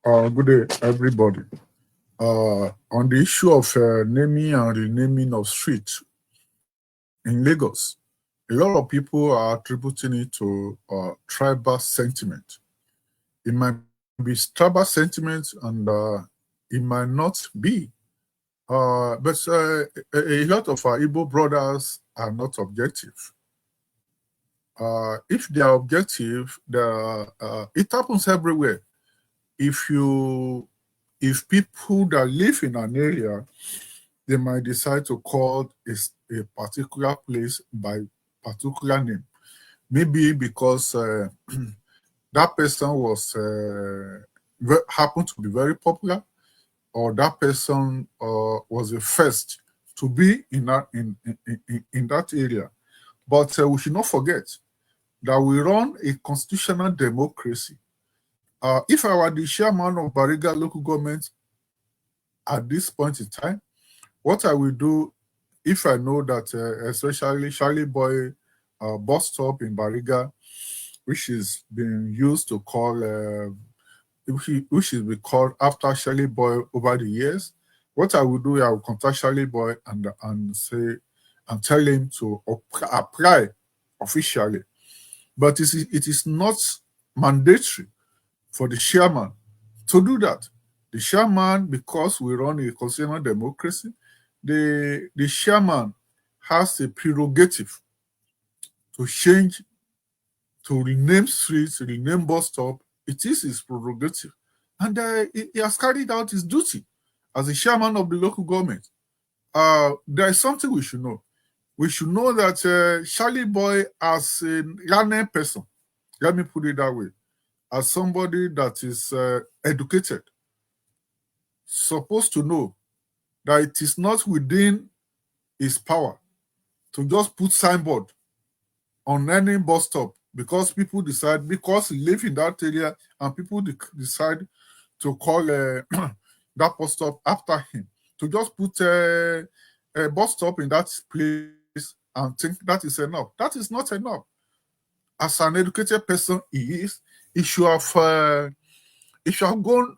Good day, everybody. On the issue of naming and renaming of streets in Lagos, a lot of people are attributing it to tribal sentiment. It might be tribal sentiment and it might not be. But a lot of our Igbo brothers are not objective. If they are objective, it happens everywhere. If people that live in an area, they might decide to call a particular place by particular name. Maybe because that person was happened to be very popular, or that person was the first to be in that area. But we should not forget that we run a constitutional democracy. If I were the chairman of Bariga local government at this point in time, what I will do, if I know that especially Charlie Boy bus stop in Bariga, which is being used to call, which is been called after Charlie Boy over the years, what I will do, I will contact Charlie Boy and say and tell him to apply officially. But it is not mandatory for the chairman to do that. The chairman, because we run a constitutional democracy, the chairman has a prerogative to change, to rename streets, rename bus stop. It is his prerogative. And he has carried out his duty as the chairman of the local government. There is something we should know. We should know that Charlie Boy, as a learned person, let me put it that way, as somebody that is educated, supposed to know that it is not within his power to just put signboard on any bus stop because people decide, because he lives in that area and people decide to call that bus stop after him, to just put a bus stop in that place and think that is enough. That is not enough. As an educated person he is, he should have gone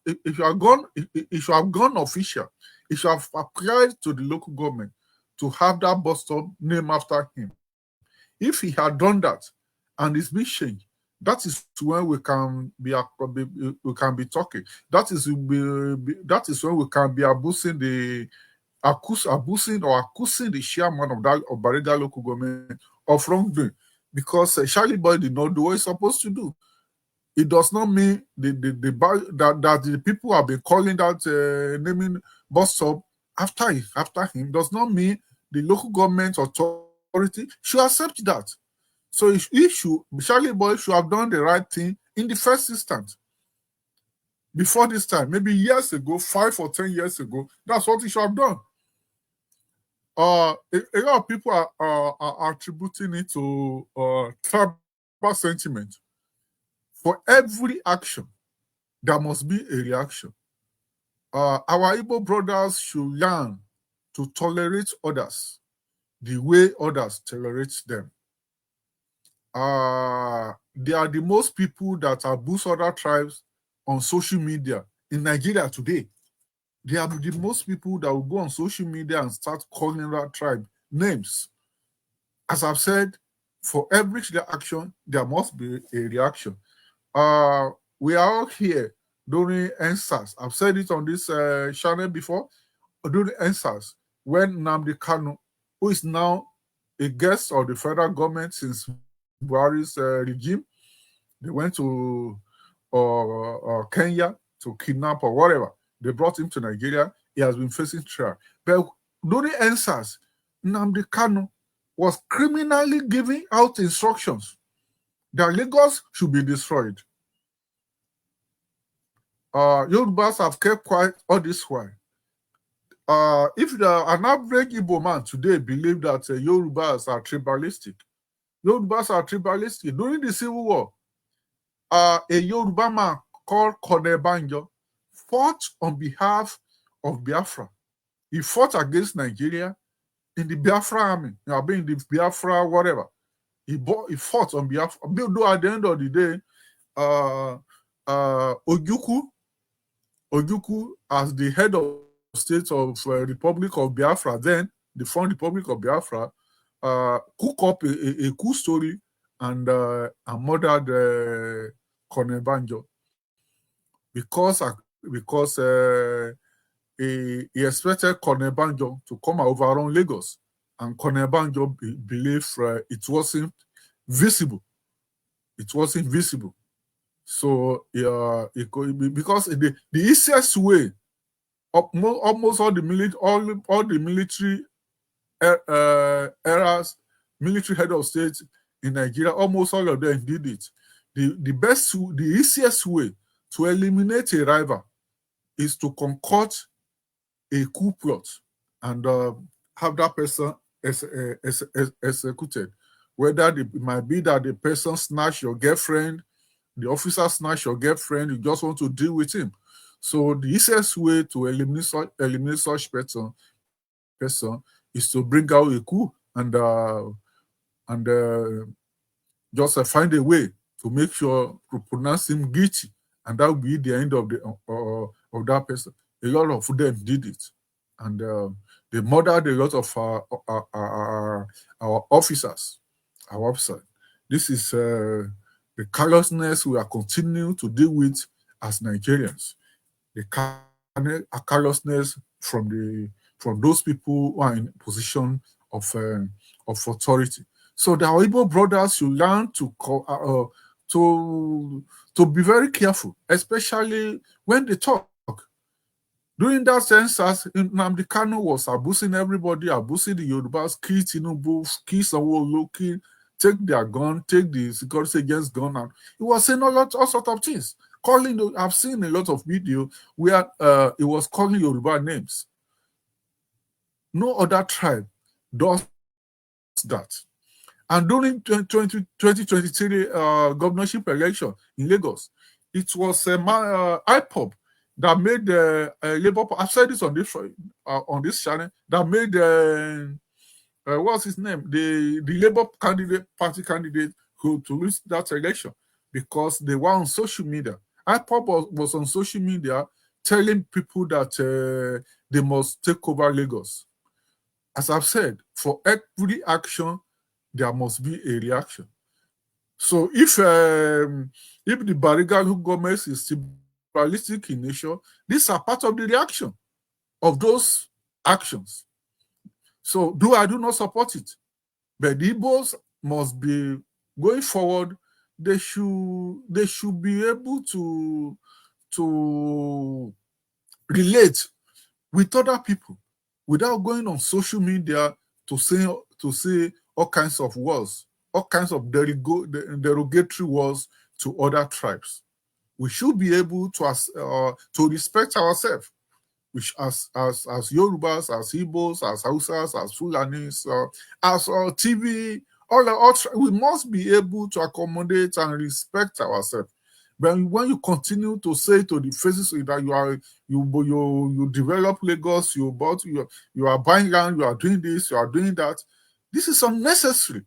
official. He should have applied to the local government to have that bus stop named after him. If he had done that and it's been changed, that is when we can be talking. That is when we can be accusing the chairman of Bariga local government of wrongdoing, because Charlie Boy did not do what he's supposed to do. It does not mean that the people have been calling that naming bus stop after him does not mean the local government authority should accept that. So Charlie Boy should have done the right thing in the first instance. Before this time, maybe years ago, 5 or 10 years ago, that's what he should have done. A lot of people are attributing it to tribal sentiment. For every action, there must be a reaction. Our Igbo brothers should learn to tolerate others the way others tolerate them. They are the most people that abuse other tribes on social media in Nigeria today. They are the most people that will go on social media and start calling that tribe names. As I've said, for every action, there must be a reaction. We are all here during NSAS. I've said it on this channel before. During NSAS, when Nnamdi Kanu, who is now a guest of the federal government since Buhari's regime, they went to Kenya to kidnap or whatever. They brought him to Nigeria. He has been facing trial. But during NSAS, Nnamdi Kanu was criminally giving out instructions that Lagos should be destroyed. Yorubas have kept quiet all this while. If an average Igbo man today believe that Yorubas are tribalistic, During the Civil War, a Yoruba man called Kone Banjo fought on behalf of Biafra. He fought against Nigeria in the Biafra army, in the Biafra whatever. He fought on behalf, though at the end of the day, Ojuku Ojukwu as the head of state of Republic of Biafra, then the former Republic of Biafra, cook up a cool story and murdered Colonel Banjo because he expected Colonel Banjo to come and overrun Lagos, and Colonel Banjo believed it wasn't visible. It wasn't visible. So because the easiest way, almost all the military eras, military head of state in Nigeria, almost all of them did it. The easiest way to eliminate a rival is to concoct a coup plot and have that person executed. Whether it might be that the person snatched your girlfriend, the officer snatched your girlfriend, you just want to deal with him. So the easiest way to eliminate such person is to bring out a coup and just find a way to make sure to pronounce him guilty, and that will be the end of that person. A lot of them did it, and they murdered a lot of our officers. Our officers. This is the callousness we are continuing to deal with as Nigerians. The callousness from those people who are in position of authority. So the Igbo brothers should learn to be very careful, especially when they talk. During that census, Nnamdi Kanu was abusing everybody, abusing the Yorubas, kill Tinubu, kill Sanwo-Olu, take their gun, take the security agents' gun, and he was saying all sorts of things. I've seen a lot of video where he was calling Yoruba names. No other tribe does that. And during 2023 governorship election in Lagos, it was IPOB that made the Labour. I've said this on this channel. That made what's his name? The Labour Party candidate to lose that election because they were on social media. IPOB was on social media telling people that they must take over Lagos. As I've said, for every action, there must be a reaction. So if the Bariga government is tribalistic in nature, these are part of the reaction of those actions. So I do not support it. But the Ibos must be going forward. They should be able to relate with other people without going on social media to say all kinds of words, all kinds of derogatory words to other tribes. We should be able to respect ourselves, which as Yorubas, as Ibos, as Hausas, as Fulanis, as TV, we must be able to accommodate and respect ourselves. But when you continue to say to the faces that you develop Lagos, you are buying land, you are doing this, you are doing that, this is unnecessary.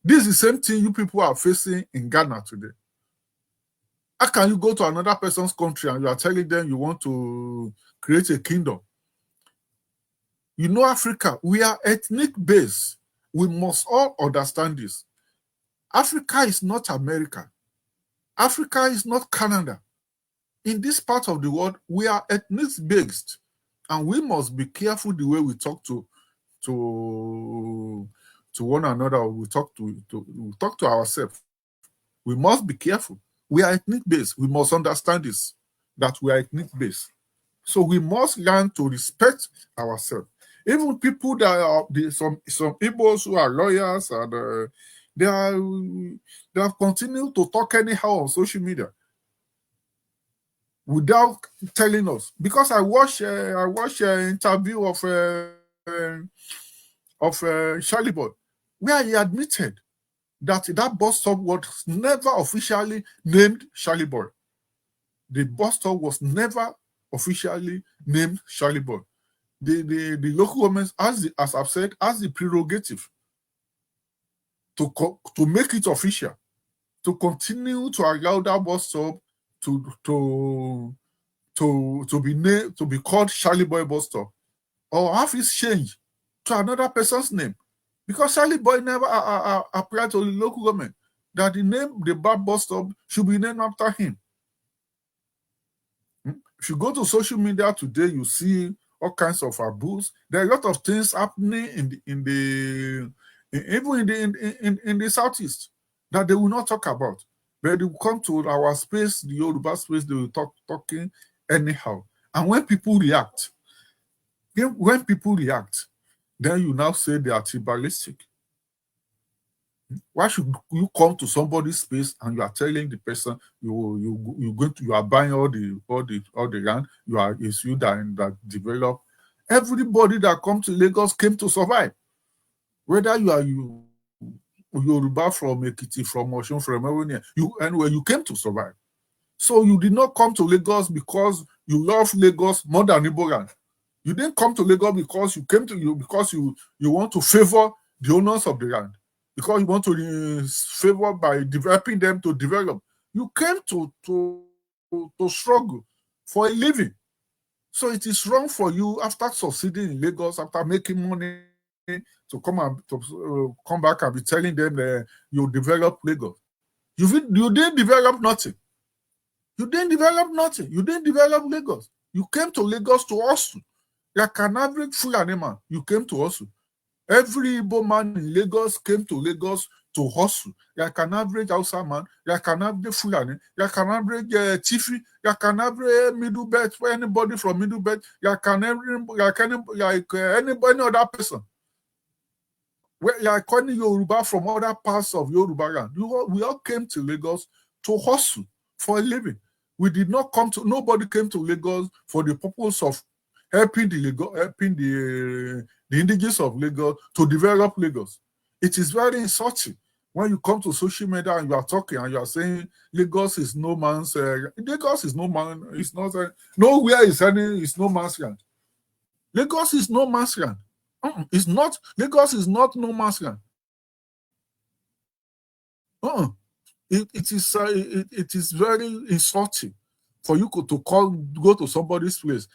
This is the same thing you people are facing in Ghana today. How can you go to another person's country and you are telling them you want to create a kingdom? You know, Africa, we are ethnic based. We must all understand this. Africa is not America. Africa is not Canada. In this part of the world, we are ethnic based, and we must be careful the way we talk to one another. We talk to ourselves. We must be careful. We are ethnic based. We must understand this, that we are ethnic based. So we must learn to respect ourselves. Even people that are some Ibos who are lawyers and they have continued to talk anyhow on social media without telling us. Because I watched an interview of Charlie Boy, where he admitted that bus stop was never officially named Charlie Boy. The bus stop was never officially named Charlie Boy. The local government, as I've said, has the prerogative to make it official, to continue to allow that bus stop to to be named, to be called Charlie Boy bus stop, or have it changed to another person's name, because Charlie Boy never applied to the local government that the name, the bar bus stop, should be named after him. If you go to social media today, you see all kinds of abuse. There are a lot of things happening in the southeast that they will not talk about. But they will come to our space, the Yoruba space, they will talking anyhow. And when people react, then you now say they are tribalistic. Why should you come to somebody's space and you are telling the person you are buying all the land, it's you that develop? Everybody that comes to Lagos came to survive. Whether you are Yoruba from Ekiti, from Osun, from anywhere, you came to survive. So you did not come to Lagos because you love Lagos more than Igbo land. You didn't come to Lagos because you want to favor the owners of the land, because you want to favor by helping them to develop. You came to struggle for a living. So it is wrong for you, after succeeding in Lagos, after making money, to come back and be telling them that you develop Lagos. You didn't develop nothing. You didn't develop nothing. You didn't develop Lagos. You came to Lagos to hustle. Like an average Fulani man, you came to hustle. Every Igbo man in Lagos came to Lagos to hustle. Like an average Hausa man, like an average Fulani, like an average Chifi, like an average Middle Belt, anybody from Middle Belt, any other person. Like any Yoruba from other parts of Yoruba land. We all came to Lagos to hustle for a living. We did not nobody came to Lagos for the purpose of helping the indigenous of Lagos to develop Lagos. It is very insulting when you come to social media and you are talking and you are saying Lagos is no man's. Lagos is no man. It's not. Nowhere is no man's land. Lagos is no man's land. It's not. Lagos is not no man's land. It is very insulting for you to go to somebody's space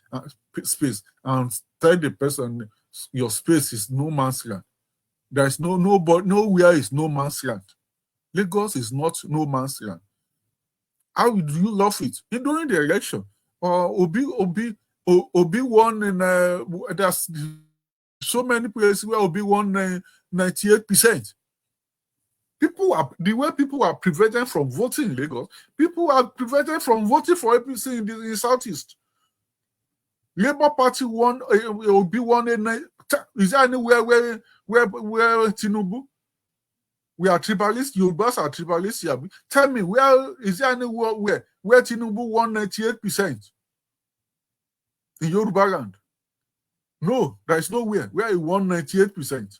and tell the person your space is no man's land. There is nowhere is no man's land. Lagos is not no man's land. How do you love it? During the election, Obi won in there's so many places where Obi won 98%. The way people are prevented from voting in Lagos, people are prevented from voting for APC in the Southeast. Labour Party won, Obi won. Is there anywhere where Tinubu? We are tribalists. Yorubas are tribalists here. Tell me, where is there anywhere where Tinubu won 98% in Yoruba land? No, there is nowhere where he won 98%.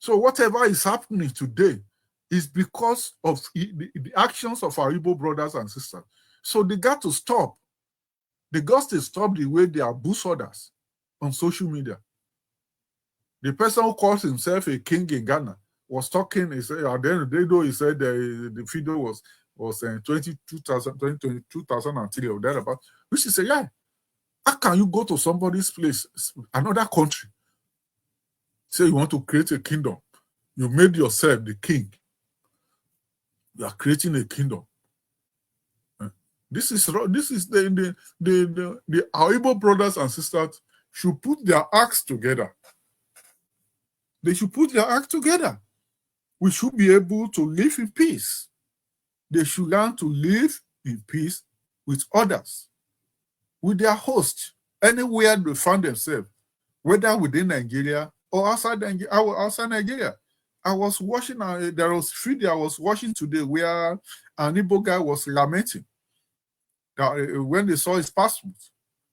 So whatever is happening today is because of the actions of our Igbo brothers and sisters. So they got to stop. They got to stop the way they abuse others on social media. The person who calls himself a king in Ghana was talking. He said at the end of the day, though, he said the video was 2003 or thereabout, which is a lie. How can you go to somebody's place, another country, say you want to create a kingdom? You made yourself the king. You are creating a kingdom. This is our Igbo brothers and sisters should put their acts together. They should put their acts together. We should be able to live in peace. They should learn to live in peace with others, with their hosts, anywhere they find themselves, whether within Nigeria or outside Nigeria. I was watching, there was a video I was watching today where an Igbo guy was lamenting that when they saw his passport,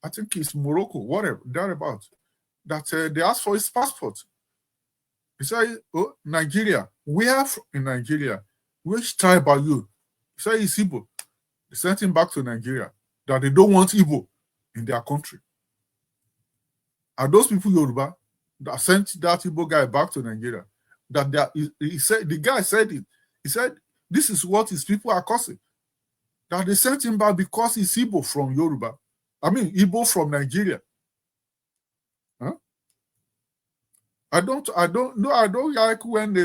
I think it's Morocco, whatever, thereabout, that they asked for his passport. He said, "Oh, Nigeria, where in Nigeria? Which tribe are you?" He said, "It's Igbo." They sent him back to Nigeria, that they don't want Igbo in their country. Are those people Yoruba that sent that Igbo guy back to Nigeria? He said, the guy said it. He said, this is what his people are causing. that they sent him back because he's Igbo from Yoruba. I mean, Igbo from Nigeria. Huh? I don't like when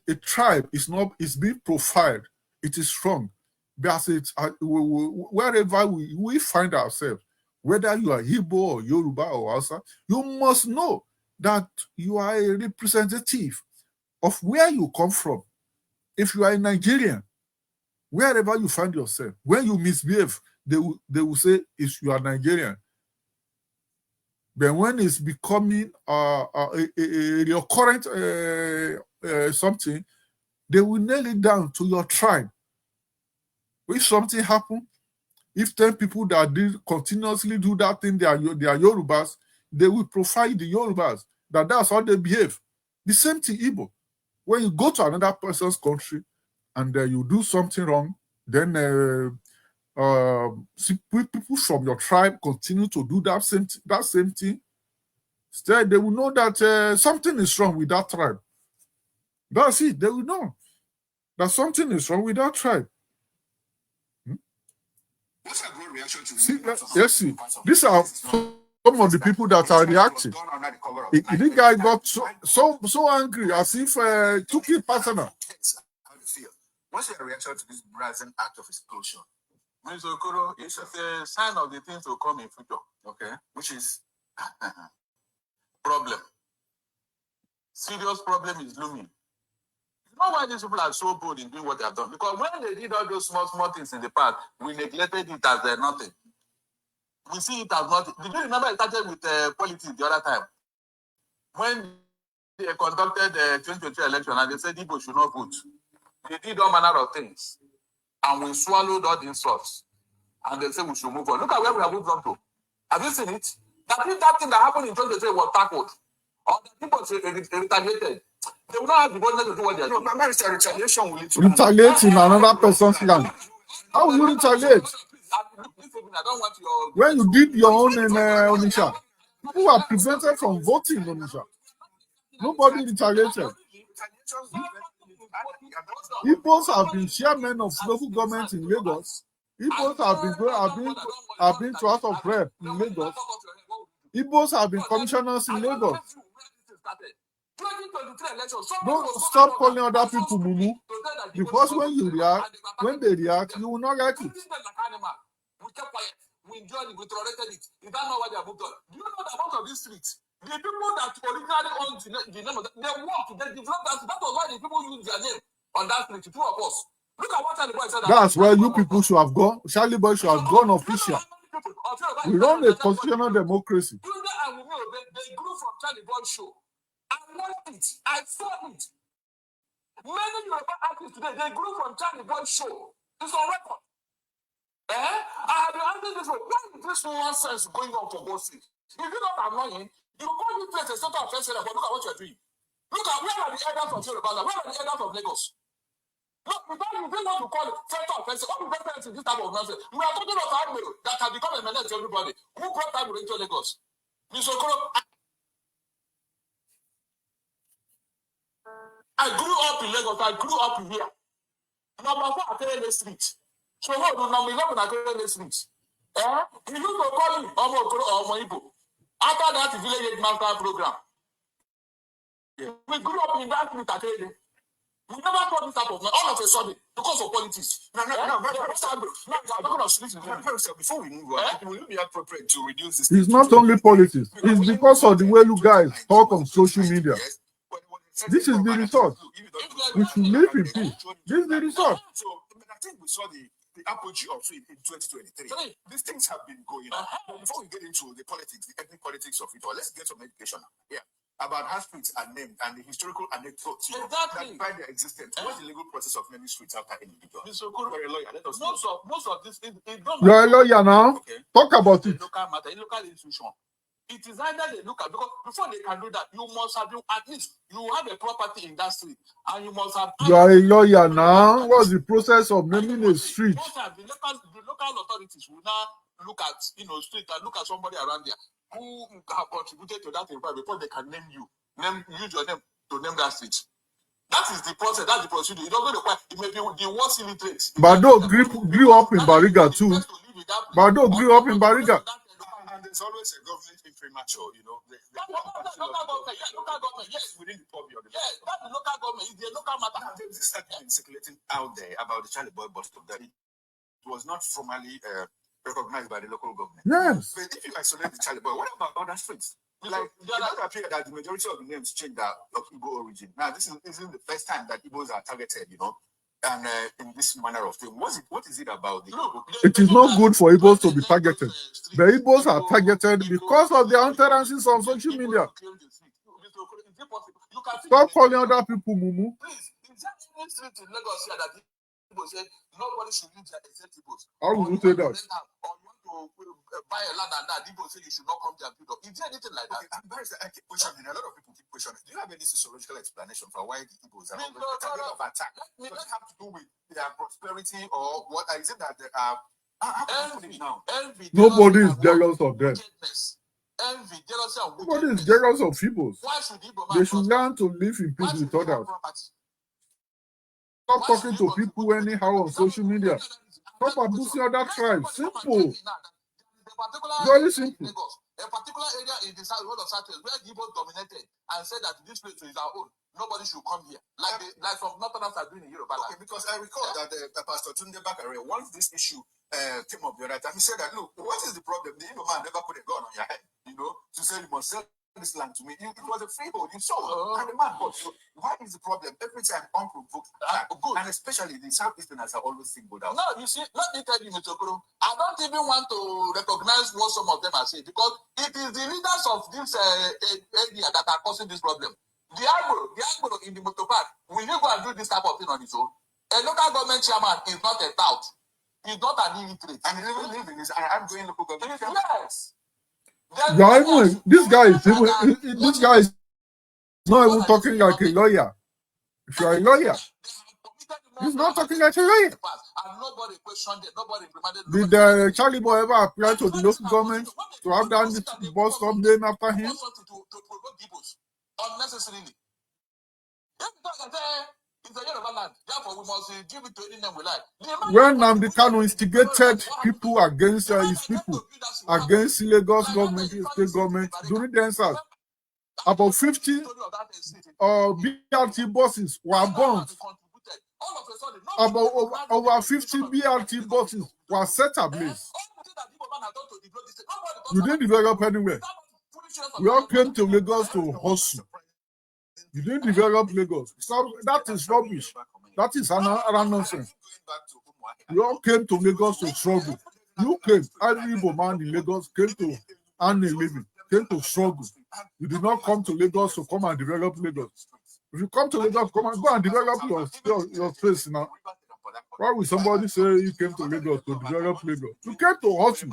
a tribe is being profiled. It is wrong. Because wherever we find ourselves, whether you are Igbo or Yoruba or Hausa, you must know that you are a representative of where you come from. If you are a Nigerian, wherever you find yourself, when you misbehave, they will say if you are Nigerian. But when it's becoming a recurrent something, they will nail it down to your tribe. If something happens, if 10 people that continuously do that thing, they are Yorubas, they will profile the Yorubas. That's how they behave. The same thing, Igbo. When you go to another person's country and you do something wrong, then people from your tribe continue to do that same thing. Instead, they will know that something is wrong with that tribe. That's it. They will know that something is wrong with that tribe. What's a good reaction to see, these are some of the people that are reacting. The guy got so angry as if took it personal. How do you feel? What's your reaction to this brazen act of explosion? Mr. Okoro, it's a sign of the things to come in future. Okay. Which is problem. Serious problem is looming. You know why these people are so bold in doing what they have done? Because when they did all those small things in the past, we neglected it as nothing. We see it as nothing. Did you remember it started with politics the other time? When they conducted the 2023 election and they said Ibos should not vote. They did all manner of things. And we swallowed all the insults. And they said we should move on. Look at where we have moved on to. Have you seen it? That if that thing that happened in 2023 was tackled, or the people retaliated, they will not have the boldness to do what they are doing. No, retaliation will lead to retaliate in another person's land. How will you retaliate? When you did your own in Onitsha, people were prevented from voting in Onitsha. Nobody retaliated. Ibos have been chairmen of local government in Lagos. Ibos have been to House of Rep in Lagos. Ibos have been commissioners in Lagos. Don't stop calling other people mumu, because when they react, you will not like it. We enjoyed it, we tolerated it. You don't know why they have moved on. Do you know that most of these streets, the people that originally owned the name of that, they worked, they developed that. That was why the people used their name on that street, two of us. Look at what Charlie Boy said. That's where you people should have gone. Charlie Boy should have gone official. We run a constitutional democracy. They grew from Charlie Boy's show. I watched it. I saw it. Many Yoruba artists today, they grew from Charlie Boy's show. It's on record. I have been asking this way. Why is this nonsense going on for both sides? If you're not annoying, you call this place a sort of offensive, but look at what you're doing. Look at where are the elders of Yoruba? Where are the elders of Lagos? Look, you don't want to call it center offensive. What is the difference in this type of nonsense? We are talking about Agberu that has become a menace to everybody. Who brought Agberu into Lagos? Mr. Okoro, I grew up in Lagos. I grew up here. Number 4 Akerele Street. So what do number 11 Akerele Street? He used to call me Omo Okoro or Omo Igbo. After that, village master program. We grew up in that street Akerele. We never thought this type of all of a sudden because of politics. Before we move on, will it be appropriate to reduce this? It's not only politics. It's because of the way you guys talk on social media. This is the result. We should live in peace. This is the result. So I think we saw the apogee of it in 2023. These things have been going on. But before we get into the politics, the ethnic politics of it all, let's get some education here about how streets are named and the historical anecdotes that define their existence. What's the legal process of naming streets after individuals? Mr. Okoro, you're a lawyer. Let us most of this is you're a lawyer now. Okay. Talk about it. Local matter, local institution. It is either they look at, because before they can do that, you must have at least you have a property in that street, and you must have. You are a lawyer now. What's the process of naming a street? The local authorities will now look at street and look at somebody around there who have contributed to that environment before they can name you. Use your name to name that street. That is the process. That's the procedure. It doesn't require. It may be the worst illiterate. Bado grew up in Bariga too. Bado grew up in Bariga. And there's always a government imprimatur, you know. Local government, yes, within the purview of the yes, that's the local government. It's the local matter. Now, there's this argument circulating out there about the Charlie Boy bus stop that it was not formally recognized by the local government. Yes. But if you isolate the Charlie Boy, what about other streets? Like, it doesn't appear that the majority of the names change that of Igbo origin. Now, this isn't the first time that Igbos are targeted, you know, and in this manner of thing. What is it about the Igbo? It is not good for Igbos to be targeted. The Igbos are targeted because of their utterances on social media. Stop calling other people mumu. Please, is there any street in Lagos here that Igbo said nobody should use their except Igbos? How would you say that? Or you want to buy a land and that Igbo say you should not come there and build up. Is there anything like that? I keep questioning. A lot of people keep questioning. Do you have any sociological explanation for why the Igbos are always the target of attack? Does it have to do with their prosperity or what? Is it that they are envy now? Nobody is jealous of them. Envy, jealousy, and nobody is jealous of Ibos. Why should Igbo They should learn to live in peace with others. Stop talking to people anyhow on social media. Stop abusing other tribes. Simple. Very simple. A particular area in the south of Southwest where Ibos dominated and said that this place is our own. Nobody should come here. Like some northerners are doing in Europe. Okay, because I recall that Pastor Tunde Bakare, once this issue came up the other time, he said that, look, what is the problem? The Igbo man never put a gun on your head, you know, to say you must sell this land to me. It was a freehold, you sold, and the man bought. So what is the problem? Every time unprovoked attack, and especially the Southeasterners are always singled out. No, you see, let me tell you, Mr. Okoro, I don't even want to recognize what some of them are saying because it is the leaders of this area that are causing this problem. The Agbo in the motor park, will you go and do this type of thing on his own? A local government chairman is not a tout. He's not an illiterate. And he even lives in his I'm-going local government. Yes. This guy is not even talking like a lawyer. If you are a lawyer, he's not talking like a lawyer. And nobody questioned it. Nobody implemented. Did Charlie Boy ever apply to the local government to have that bus stop named after him? To provoke Ibos unnecessarily. It's a Yoruba land. Therefore, we must give it to any name we like. When Nnamdi Kanu instigated people against his people, against Lagos government, state government, during the answers, about 50 BRT buses were burnt. About over 50 BRT buses were set ablaze. You didn't develop anywhere. We all came to Lagos to hustle. You didn't develop Lagos. So that is rubbish. That is another nonsense. You all came to Lagos to struggle. You came, every Igbo man in Lagos came to earn a living, came to struggle. You did not come to Lagos to come and develop Lagos. If you come to Lagos, come and go and develop your space now. Why would somebody say you came to Lagos to develop Lagos? You came to hustle.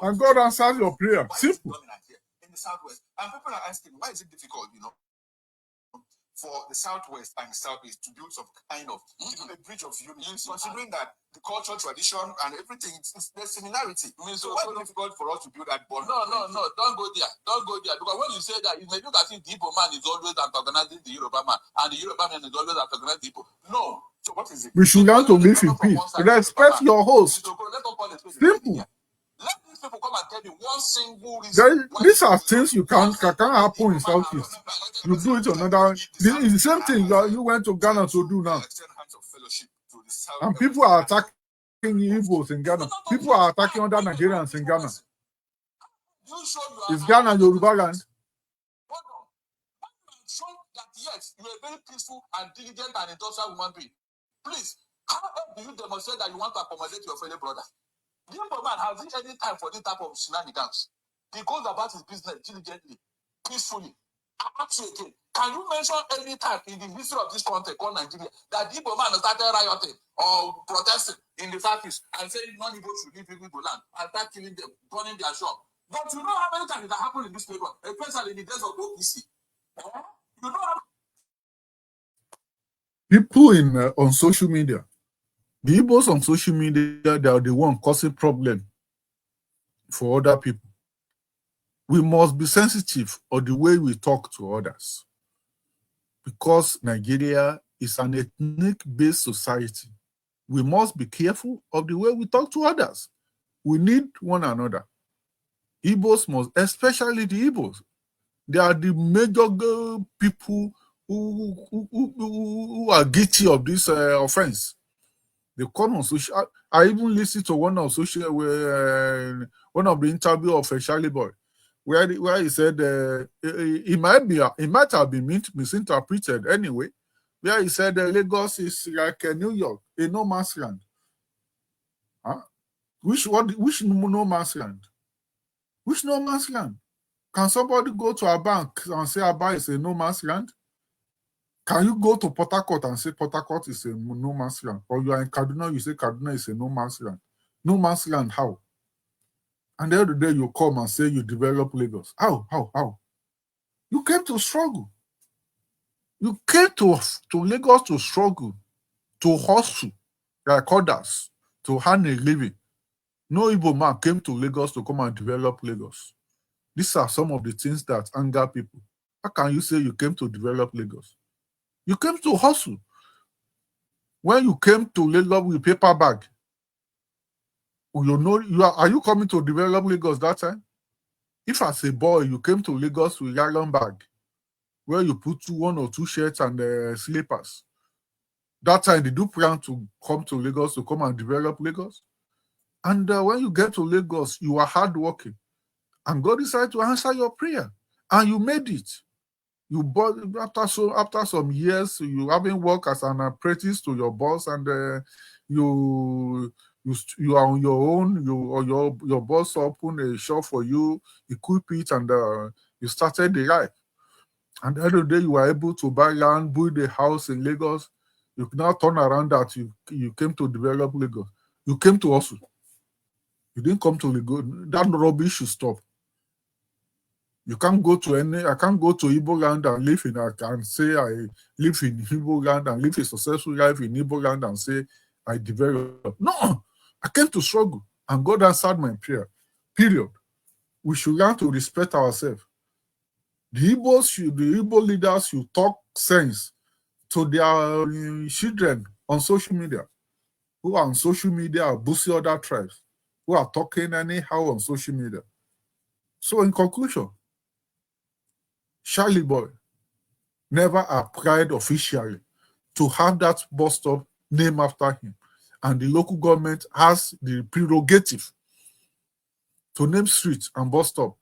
And God answers your prayer. Simple. In the Southwest, and people are asking, why is it difficult, you know, for the Southwest and Southeast to build some kind of a bridge of unity, considering that the culture, tradition, and everything, there's similarity. So why is it difficult for us to build that bond? No, don't go there. Don't go there. Because when you say that, it may look as if the Igbo man is always antagonizing the Yoruba man, and the Yoruba man is always antagonizing the Igbo. No. So what is it? We should learn to live in peace. Respect your host. Simple. Let these people come and tell you one single reason. These are things you can't happen in Southeast. You do it another. It's the same thing you went to Ghana to do now. And people are attacking Ibos in Ghana. People are attacking other Nigerians in Ghana. Is Ghana Yoruba land? Show that yes, you are a very peaceful and diligent and industrial human being. Please, how do you demonstrate that you want to accommodate your fellow brother? The Igbo man has any time for this type of shenanigans. He goes about his business diligently, peacefully. I ask you again, can you mention any time in the history of this country called Nigeria that the Igbo man started rioting or protesting in the Southeast and saying non-Igbo should leave Igbo land and start killing them, burning their shop? But you know how many times that happened in this paper, especially in the days of OPC? You know how people on social media. The Ibos on social media, they are the one causing problem for other people. We must be sensitive of the way we talk to others. because Nigeria is an ethnic-based society, we must be careful of the way we talk to others. We need one another. Ibos must, especially the Ibos, they are the major people who are guilty of this offense. They come on social. I even listened to one of the interview of Charlie Boy, where he said it might have been misinterpreted anyway, where he said Lagos is like New York, a no man's land. Huh? Which no man's land? Which no man's land? Can somebody go to a bank and say Aba is a no man's land? Can you go to Port Harcourt and say Port Harcourt is a no man's land? Or you are in Kaduna, you say Kaduna is a no man's land? No man's land, how? And the other day you come and say you develop Lagos. How? You came to struggle. You came to Lagos to struggle, to hustle, like others, to earn a living. No Igbo man came to Lagos to come and develop Lagos. These are some of the things that anger people. How can you say you came to develop Lagos? You came to hustle. When you came to Lagos with paper bag, are you coming to develop Lagos that time? If as a boy you came to Lagos with nylon bag, where you put one or two shirts and slippers, that time did you plan to come to Lagos to come and develop Lagos? And when you get to Lagos, you are hardworking, and God decided to answer your prayer, and you made it. You bought after some years, you having worked as an apprentice to your boss, and you are on your own. Your boss opened a shop for you, equip it, and you started the life. And the other day, you were able to buy land, build a house in Lagos. You can now turn around that you came to develop Lagos. You came to hustle. You didn't come to Lagos. That rubbish should stop. I can't go to Igbo land and live in. I can say I live in Igbo land and live a successful life in Igbo land and say I developed. No, I came to struggle, and God answered my prayer. Period. We should learn to respect ourselves. The Igbo leaders should talk sense to their children on social media, who are on social media or boosting other tribes, who are talking anyhow on social media. So in conclusion, Charlie Boy never applied officially to have that bus stop named after him. And the local government has the prerogative to name streets and bus stop.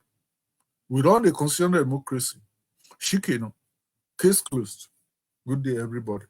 We run a constitutional democracy. Shikino. Case closed. Good day, everybody.